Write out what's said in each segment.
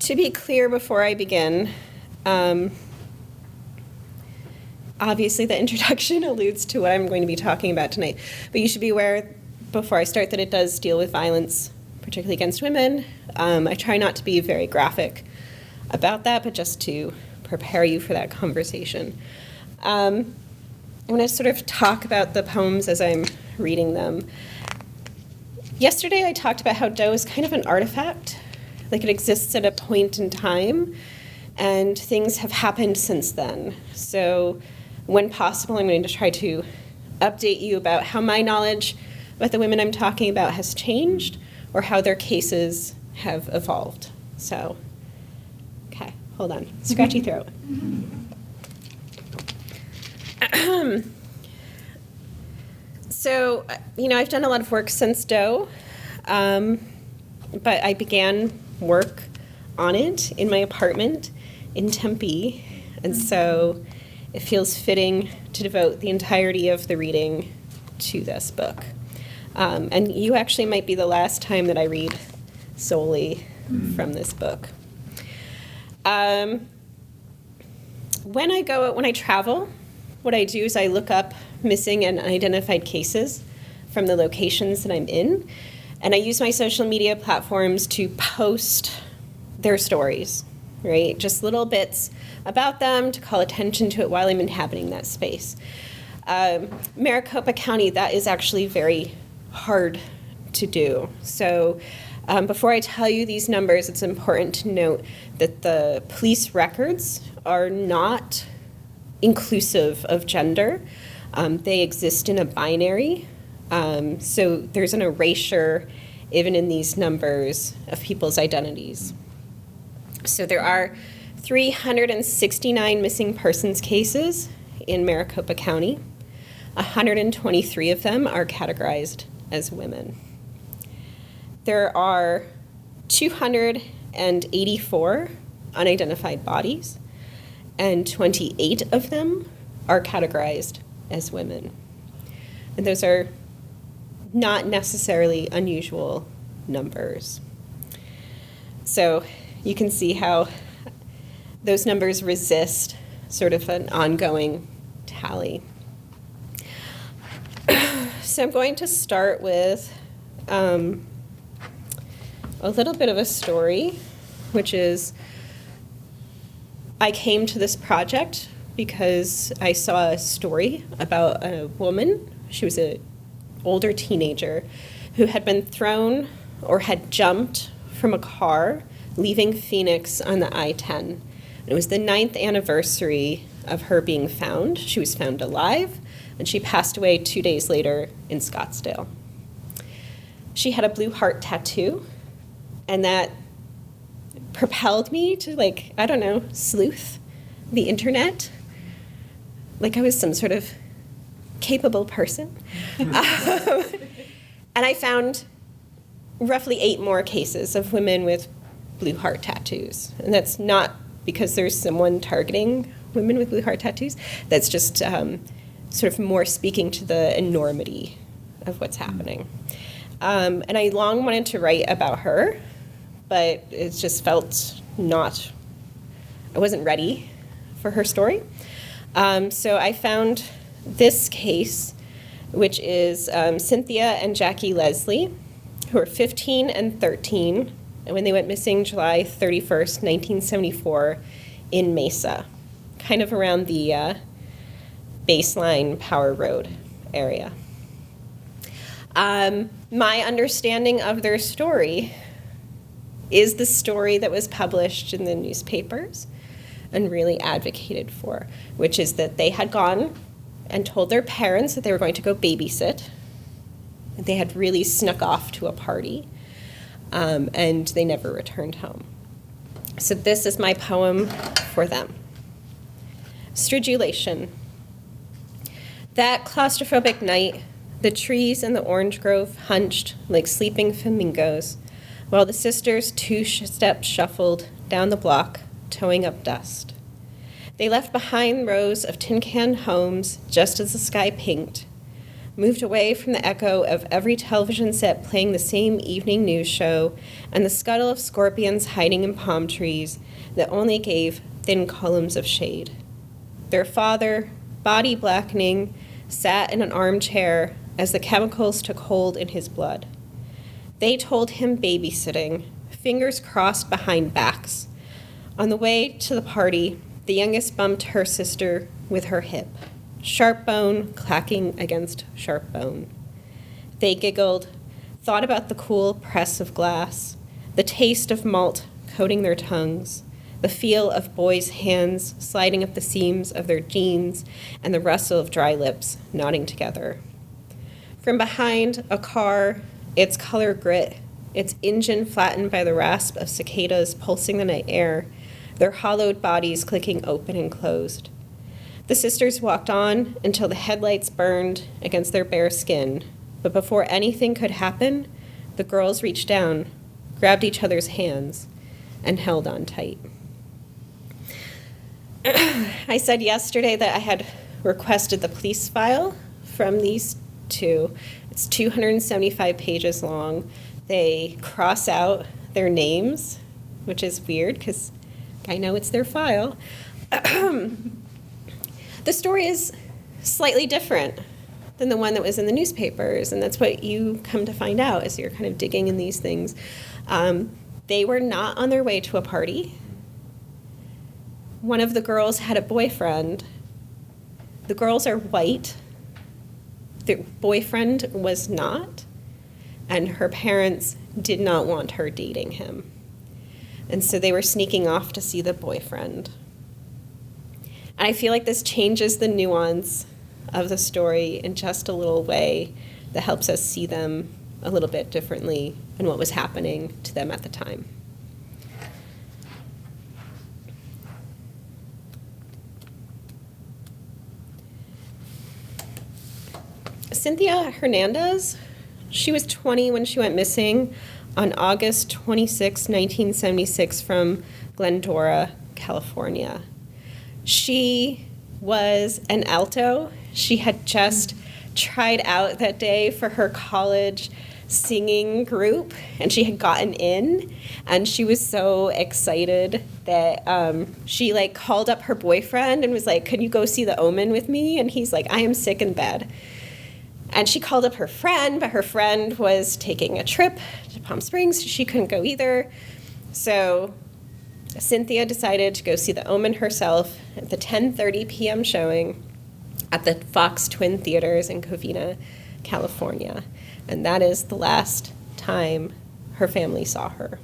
To be clear before I begin, obviously the introduction alludes to what I'm going to be talking about tonight, but you should be aware before I start that it does deal with violence, particularly against women. I try not to be very graphic about that, but just to prepare you for that conversation. I'm going to sort of talk about the poems as I'm reading them. Yesterday I talked about how Doe is kind of an artifact, like it exists at a point in time, and things have happened since then. So when possible, I'm going to try to update you about how my knowledge about the women I'm talking about has changed, or how their cases have evolved. So, okay, hold on, scratchy throat. So, I've done a lot of work since Doe, but I began work on it in my apartment in Tempe, and so it feels fitting to devote the entirety of the reading to this book. And you actually might be the last time that I read solely from this book. When I travel, what I do is I look up missing and unidentified cases from the locations that I'm in, and I use my social media platforms to post their stories, right? Just little bits about them to call attention to it while I'm inhabiting that space. Maricopa County, that is actually very hard to do. So before I tell you these numbers, it's important to note that the police records are not inclusive of gender. They exist in a binary. So there's an erasure, even in these numbers, of people's identities. So there are 369 missing persons cases in Maricopa County. 123 of them are categorized as women. There are 284 unidentified bodies, and 28 of them are categorized as women. And those are not necessarily unusual numbers. So you can see how those numbers resist sort of an ongoing tally. So I'm going to start with a little bit of a story, which is I came to this project because I saw a story about a woman. She was an older teenager who had been thrown or had jumped from a car leaving Phoenix on the I-10. It was the 9th anniversary of her being found. She was found alive, and she passed away 2 days later in Scottsdale. She had a blue heart tattoo, and that propelled me to, sleuth the internet. Like I was some sort of capable person. And I found roughly 8 more cases of women with blue heart tattoos. And that's not because there's someone targeting women with blue heart tattoos. That's just sort of more speaking to the enormity of what's happening. And I long wanted to write about her, but it just felt I wasn't ready for her story. So I found this case, which is Cynthia and Jackie Leslie, who are 15 and 13, when they went missing July 31st, 1974, in Mesa, kind of around the Baseline Power Road area. My understanding of their story is the story that was published in the newspapers and really advocated for, which is that they had gone and told their parents that they were going to go babysit. They had really snuck off to a party, and they never returned home. So this is my poem for them. Stridulation. That claustrophobic night, the trees in the orange grove hunched like sleeping flamingos, while the sisters two-step shuffled down the block, towing up dust. They left behind rows of tin can homes just as the sky pinked. moved away from the echo of every television set playing the same evening news show and the scuttle of scorpions hiding in palm trees that only gave thin columns of shade. Their father, body blackening, sat in an armchair as the chemicals took hold in his blood. They told him babysitting, fingers crossed behind backs. On the way to the party, the youngest bumped her sister with her hip, sharp bone clacking against sharp bone. They giggled, thought about the cool press of glass, the taste of malt coating their tongues, the feel of boys' hands sliding up the seams of their jeans, and the rustle of dry lips knotting together. From behind a car, its color grit, its engine flattened by the rasp of cicadas pulsing the night air, their hollowed bodies clicking open and closed. The sisters walked on until the headlights burned against their bare skin, but before anything could happen, the girls reached down, grabbed each other's hands, and held on tight. I said yesterday that I had requested the police file from these two. It's 275 pages long. They cross out their names, which is weird because I know it's their file. The story is slightly different than the one that was in the newspapers, and that's what you come to find out as you're kind of digging in these things. They were not on their way to a party. One of the girls had a boyfriend. The girls are white. The boyfriend was not, and her parents did not want her dating him. And so they were sneaking off to see the boyfriend. And I feel like this changes the nuance of the story in just a little way that helps us see them a little bit differently and what was happening to them at the time. Cynthia Hernandez, she was 20 when she went missing on August 26, 1976 from Glendora, California. She was an alto. She had just tried out that day for her college singing group, and she had gotten in, and she was so excited that she called up her boyfriend and was like, "Could you go see The Omen with me?" And he's like, "I am sick in bed." And she called up her friend, but her friend was taking a trip to Palm Springs. She couldn't go either. So Cynthia decided to go see The Omen herself at the 10:30 p.m. showing at the Fox Twin Theaters in Covina, California. And that is the last time her family saw her.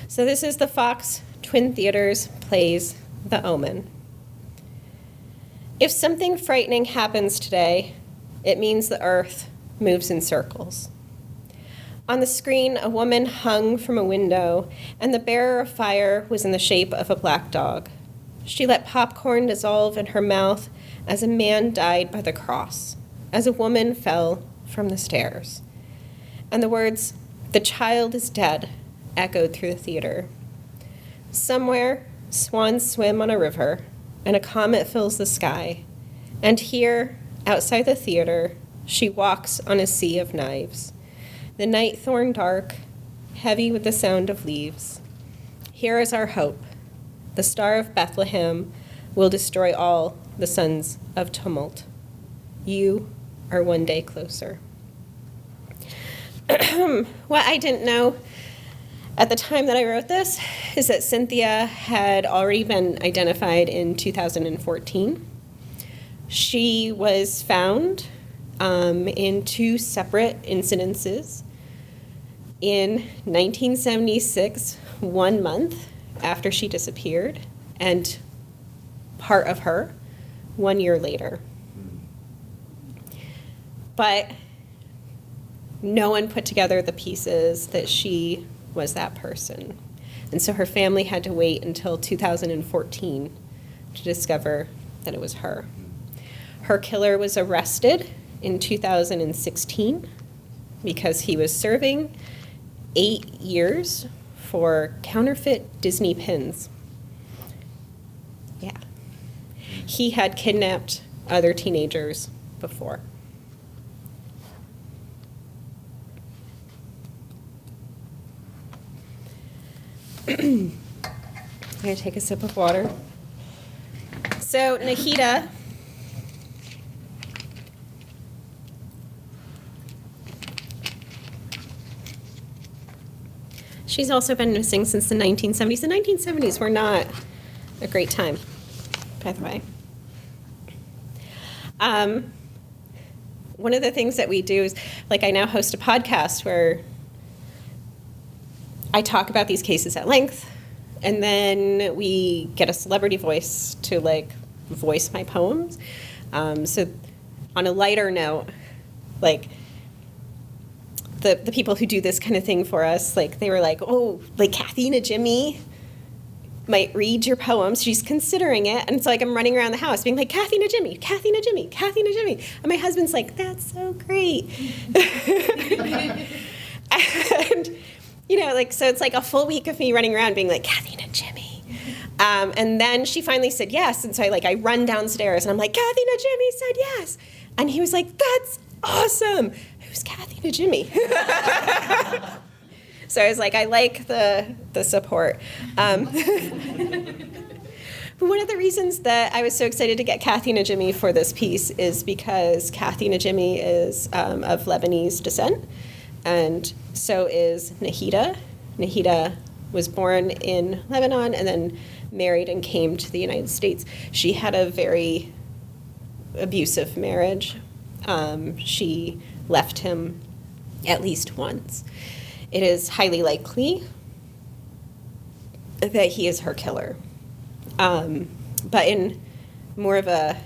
So this is the Fox Twin Theaters plays The Omen. If something frightening happens today, it means the earth moves in circles. On the screen, a woman hung from a window, and the bearer of fire was in the shape of a black dog. She let popcorn dissolve in her mouth as a man died by the cross, as a woman fell from the stairs. And the words, "The child is dead," echoed through the theater. Somewhere, swans swim on a river, and a comet fills the sky. And here, outside the theater, she walks on a sea of knives. The night thorn dark, heavy with the sound of leaves. Here is our hope. The Star of Bethlehem will destroy all the sons of tumult. You are one day closer. What I didn't know at the time that I wrote this is that Cynthia had already been identified in 2014. She was found in two separate incidences. In 1976, 1 month after she disappeared, and part of her 1 year later. But no one put together the pieces that she was that person. And so her family had to wait until 2014 to discover that it was her. Her killer was arrested in 2016 because he was serving 8 years for counterfeit Disney pins. Yeah. He had kidnapped other teenagers before. I'm going to take a sip of water. So Nahida she's also been missing since the 1970s. The 1970s were not a great time, by the way. One of the things that we do is, like, I now host a podcast where I talk about these cases at length, and then we get a celebrity voice to, like, voice my poems. So on a lighter note, like, the people who do this kind of thing for us, like, they were like, oh, like, Kathy Najimy might read your poems. She's considering it. And it's like I'm running around the house being like, Kathy Najimy, Kathy Najimy, Kathy Najimy. And my husband's like, that's so great. And, you know, like, so it's like a full week of me running around being like, Kathy Najimy. And then she finally said yes. And so I run downstairs and I'm like, Kathy Najimy said yes. And he was like, that's awesome. Who's Kathy Najimy? So I was like, I like the support. But one of the reasons that I was so excited to get Kathy Najimy for this piece is because Kathy Najimy is of Lebanese descent, and so is Nahida. Nahida was born in Lebanon and then married and came to the United States. She had a very abusive marriage. She left him at least once. It is highly likely that he is her killer. But in more of a,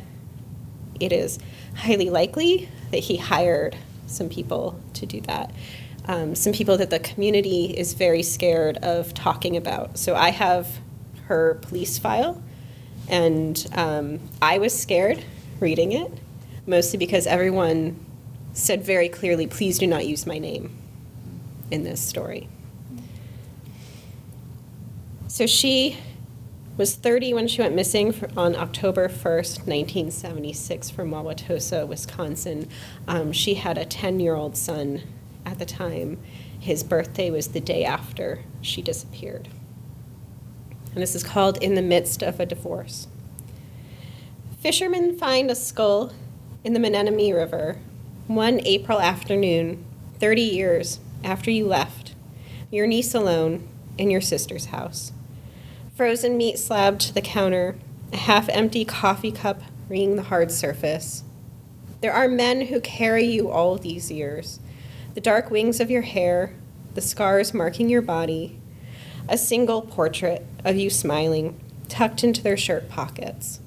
it is highly likely that he hired some people to do that. Some people that the community is very scared of talking about. So I have her police file, and I was scared reading it, mostly because everyone said very clearly, please do not use my name in this story. So she was 30 when she went missing on October 1st, 1976 from Wauwatosa, Wisconsin. She had a 10-year-old son at the time. His birthday was the day after she disappeared. And this is called In the Midst of a Divorce. Fishermen find a skull in the Menominee River one April afternoon, 30 years after you left, your niece alone in your sister's house. Frozen meat slabbed to the counter, a half-empty coffee cup ringing the hard surface. There are men who carry you all these years, the dark wings of your hair, the scars marking your body, a single portrait of you smiling, tucked into their shirt pockets.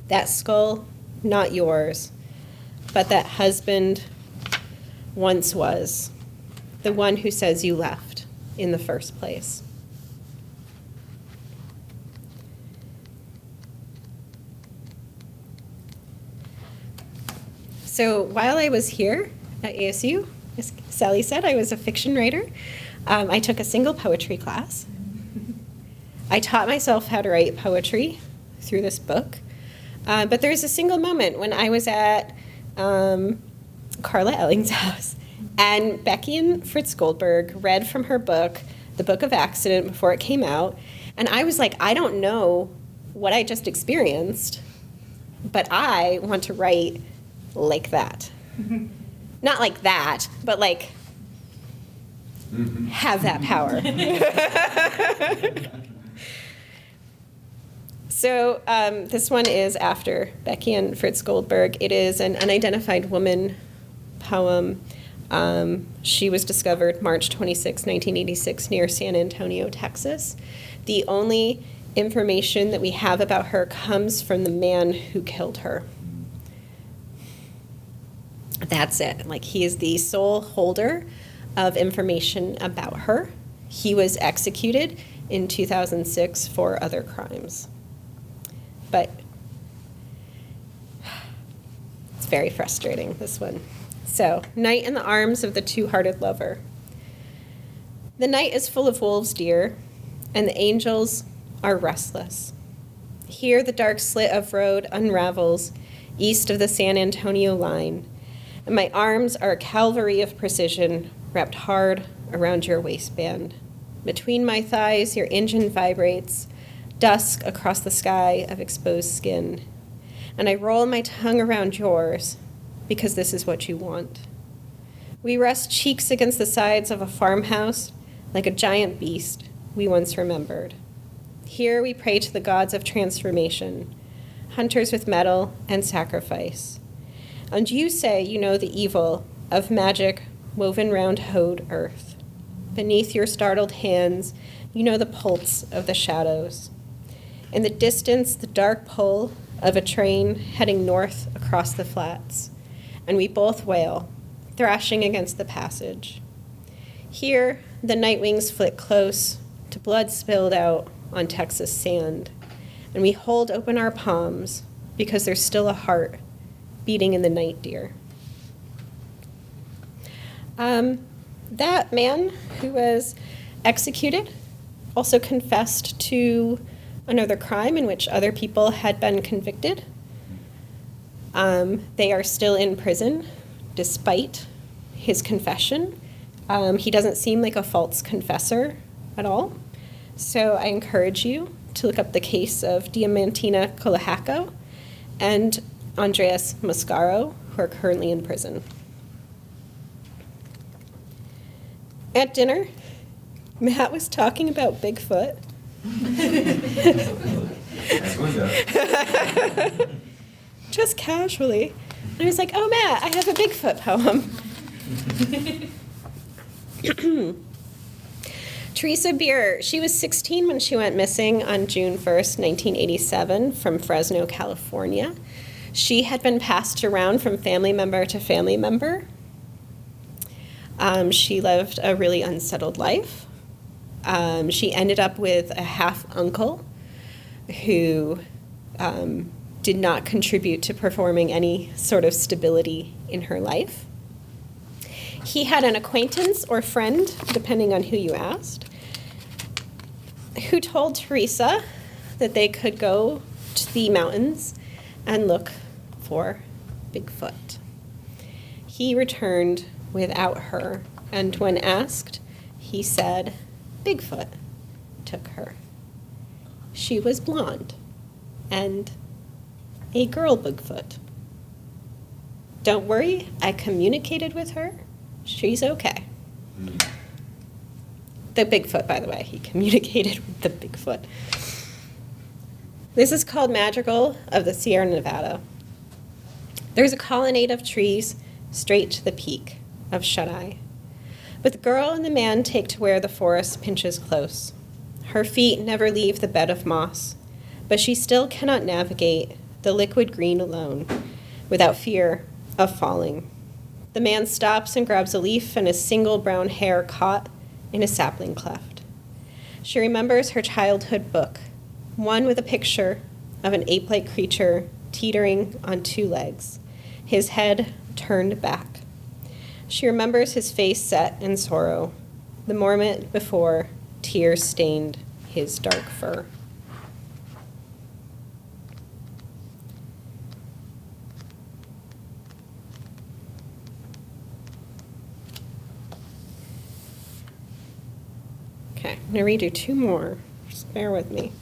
That skull, not yours, but that husband once was, the one who says you left in the first place. So while I was here at ASU, as Sally said, I was a fiction writer. I took a single poetry class. I taught myself how to write poetry through this book. But there's a single moment when I was at Carla Elling's house, and Becky and Fritz Goldberg read from her book, The Book of Accident, before it came out. And I was like, I don't know what I just experienced, but I want to write like that. Not like that, but like have that power. So this one is after Becky and Fritz Goldberg. It is an unidentified woman poem. She was discovered March 26, 1986, near San Antonio, Texas. The only information that we have about her comes from the man who killed her. That's it. Like, he is the sole holder of information about her. He was executed in 2006 for other crimes. But it's very frustrating, this one. So, Night in the Arms of the Two-Hearted Lover. The night is full of wolves, dear, and the angels are restless. Here the dark slit of road unravels east of the San Antonio line, and my arms are a cavalry of precision wrapped hard around your waistband. Between my thighs, your engine vibrates, dusk across the sky of exposed skin. And I roll my tongue around yours because this is what you want. We rest cheeks against the sides of a farmhouse like a giant beast we once remembered. Here we pray to the gods of transformation, hunters with metal and sacrifice. And you say you know the evil of magic woven round hoed earth. Beneath your startled hands, you know the pulse of the shadows. In the distance, the dark pull of a train heading north across the flats. And we both wail, thrashing against the passage. Here, the night wings flit close to blood spilled out on Texas sand. And we hold open our palms because there's still a heart beating in the night, dear. That man who was executed also confessed to another crime in which other people had been convicted. They are still in prison despite his confession. He doesn't seem like a false confessor at all. So I encourage you to look up the case of Diamantina Colahaco and Andreas Mascaro, who are currently in prison. At dinner, Matt was talking about Bigfoot. Just casually. And I was like, oh, Matt, I have a Bigfoot poem. Teresa Beer, she was 16 when she went missing on June 1st, 1987, from Fresno, California. She had been passed around from family member to family member. She lived a really unsettled life. She ended up with a half-uncle who did not contribute to performing any sort of stability in her life. He had an acquaintance or friend, depending on who you asked, who told Teresa that they could go to the mountains and look for Bigfoot. He returned without her, and when asked, he said Bigfoot took her. She was blonde and a girl Bigfoot. Don't worry, I communicated with her. She's okay. The Bigfoot, by the way, he communicated with the Bigfoot. This is called Madrigal of the Sierra Nevada. There's a colonnade of trees straight to the peak of Shut-Eye. But the girl and the man take to where the forest pinches close. Her feet never leave the bed of moss, but she still cannot navigate the liquid green alone without fear of falling. The man stops and grabs a leaf and a single brown hair caught in a sapling cleft. She remembers her childhood book, one with a picture of an ape-like creature teetering on two legs, his head turned back. She remembers his face set in sorrow, the moment before tears stained his dark fur. Okay, I'm going to redo two more. Just bear with me.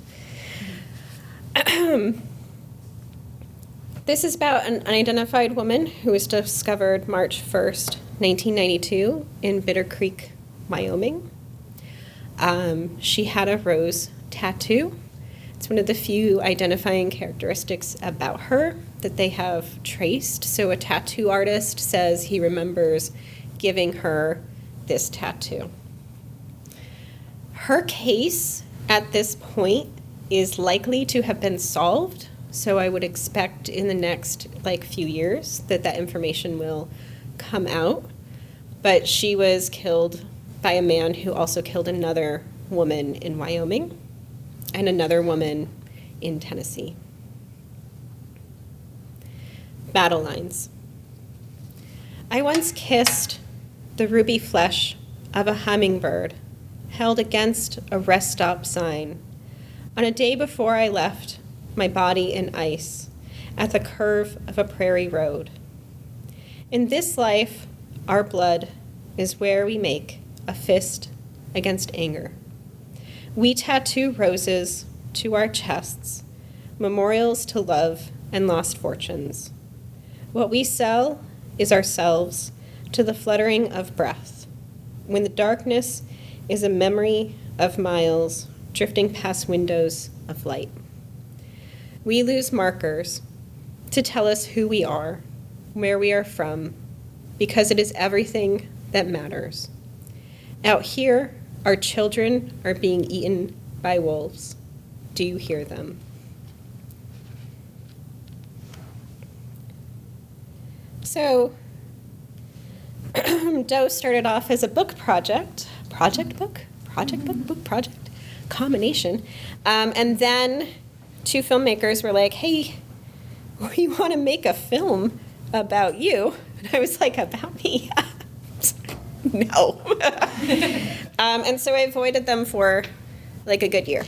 This is about an unidentified woman who was discovered March 1st, 1992 in Bitter Creek, Wyoming. She had a rose tattoo. It's one of the few identifying characteristics about her that they have traced. So a tattoo artist says he remembers giving her this tattoo. Her case at this point is likely to have been solved, so I would expect in the next few years that information will come out. But she was killed by a man who also killed another woman in Wyoming and another woman in Tennessee. Battle lines. I once kissed the ruby flesh of a hummingbird held against a rest stop sign on a day before I left my body in ice at the curve of a prairie road. In this life, our blood is where we make a fist against anger. We tattoo roses to our chests, memorials to love and lost fortunes. What we sell is ourselves to the fluttering of breath, when the darkness is a memory of miles drifting past windows of light. We lose markers to tell us who we are, where we are from, because it is everything that matters. Out here, our children are being eaten by wolves. Do you hear them? So, Doe started off as a book project combination. And then two filmmakers were like, hey, we want to make a film about you. And I was like, about me? No. And so I avoided them for like a good year.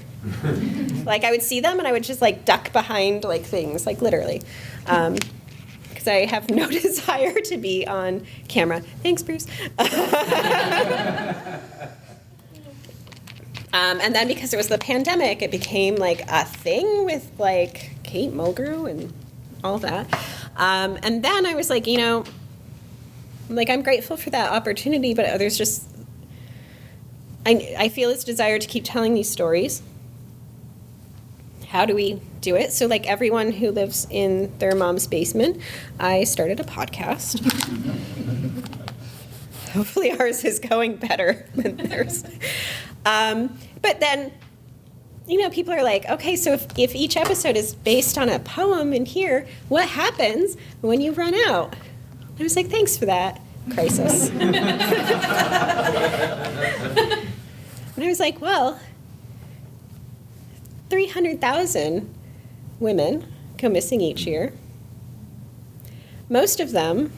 Like I would see them and I would just like duck behind like things, like literally. Because I have no desire to be on camera. Thanks, Bruce. And then because it was the pandemic, it became like a thing with like Kate Mulgrew and all that. And then I was like, you know, like I'm grateful for that opportunity, but there's just, I feel this desire to keep telling these stories. How do we do it? So like everyone who lives in their mom's basement, I started a podcast. Hopefully ours is going better than theirs. But then, you know, people are like, okay, so if each episode is based on a poem in here, what happens when you run out? I was like, thanks for that, crisis. And I was like, well, 300,000 women go missing each year. Most of them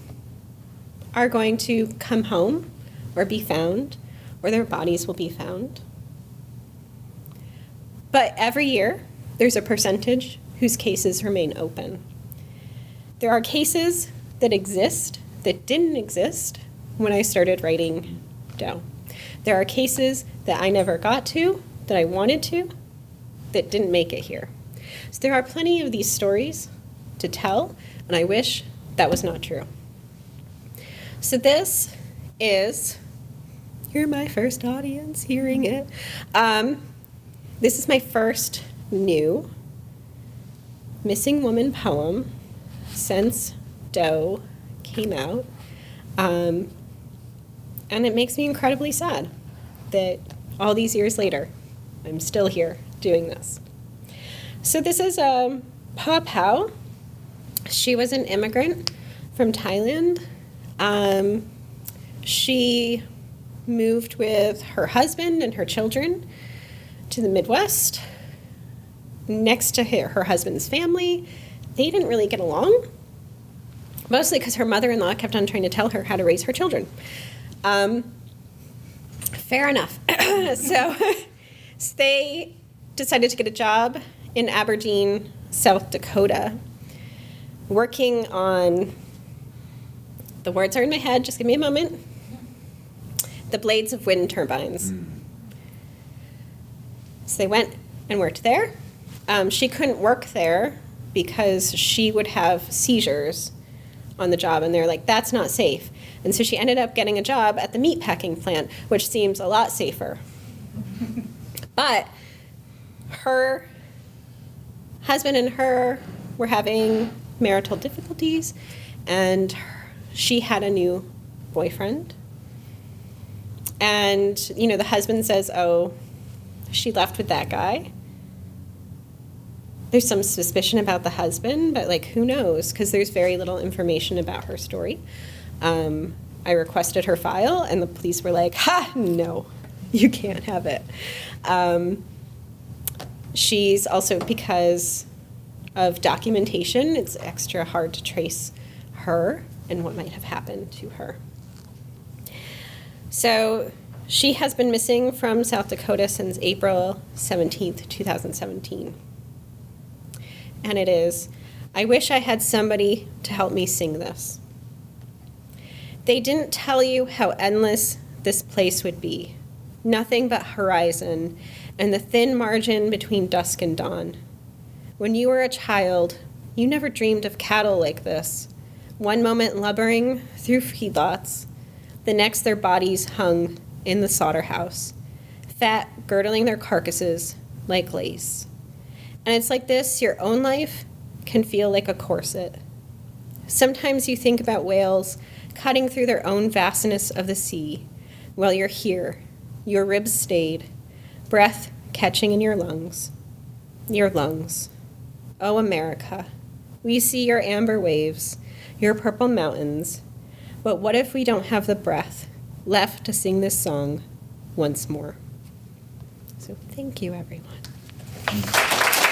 are going to come home or be found, or their bodies will be found. But every year, there's a percentage whose cases remain open. There are cases that exist that didn't exist when I started writing Doe. There are cases that I never got to, that I wanted to, that didn't make it here. So there are plenty of these stories to tell, and I wish that was not true. So this is, you're my first audience hearing it. This is my first new missing woman poem since Doe came out. And it makes me incredibly sad that all these years later, I'm still here doing this. So this is Pa Pao. She was an immigrant from Thailand. She moved with her husband and her children to the Midwest next to her husband's family. They didn't really get along, mostly because her mother-in-law kept on trying to tell her how to raise her children. Fair enough. So they decided to get a job in Aberdeen, South Dakota, working on, the words are in my head, just give me a moment, the blades of wind turbines. So they went and worked there. She couldn't work there because she would have seizures on the job, and they're like, that's not safe. And so she ended up getting a job at the meatpacking plant, which seems a lot safer. But her husband and her were having marital difficulties, and she had a new boyfriend. And, you know, the husband says, oh, she left with that guy. There's some suspicion about the husband, but, like, who knows? Because there's very little information about her story. I requested her file, and the police were like, ha, no, you can't have it. She's also, because of documentation, it's extra hard to trace her and what might have happened to her. So she has been missing from South Dakota since April 17th, 2017. And it is I wish I had somebody to help me sing this. They didn't tell you how endless this place would be. Nothing but horizon and the thin margin between dusk and dawn. When you were a child, you never dreamed of cattle like this. One moment lumbering through feedlots, the next their bodies hung in the slaughterhouse, fat girdling their carcasses like lace. And it's like this, your own life can feel like a corset. Sometimes you think about whales cutting through their own vastness of the sea while you're here, your ribs stayed, breath catching in your lungs. Your lungs. Oh, America, we see your amber waves, your purple mountains, but what if we don't have the breath left to sing this song once more? So thank you, everyone.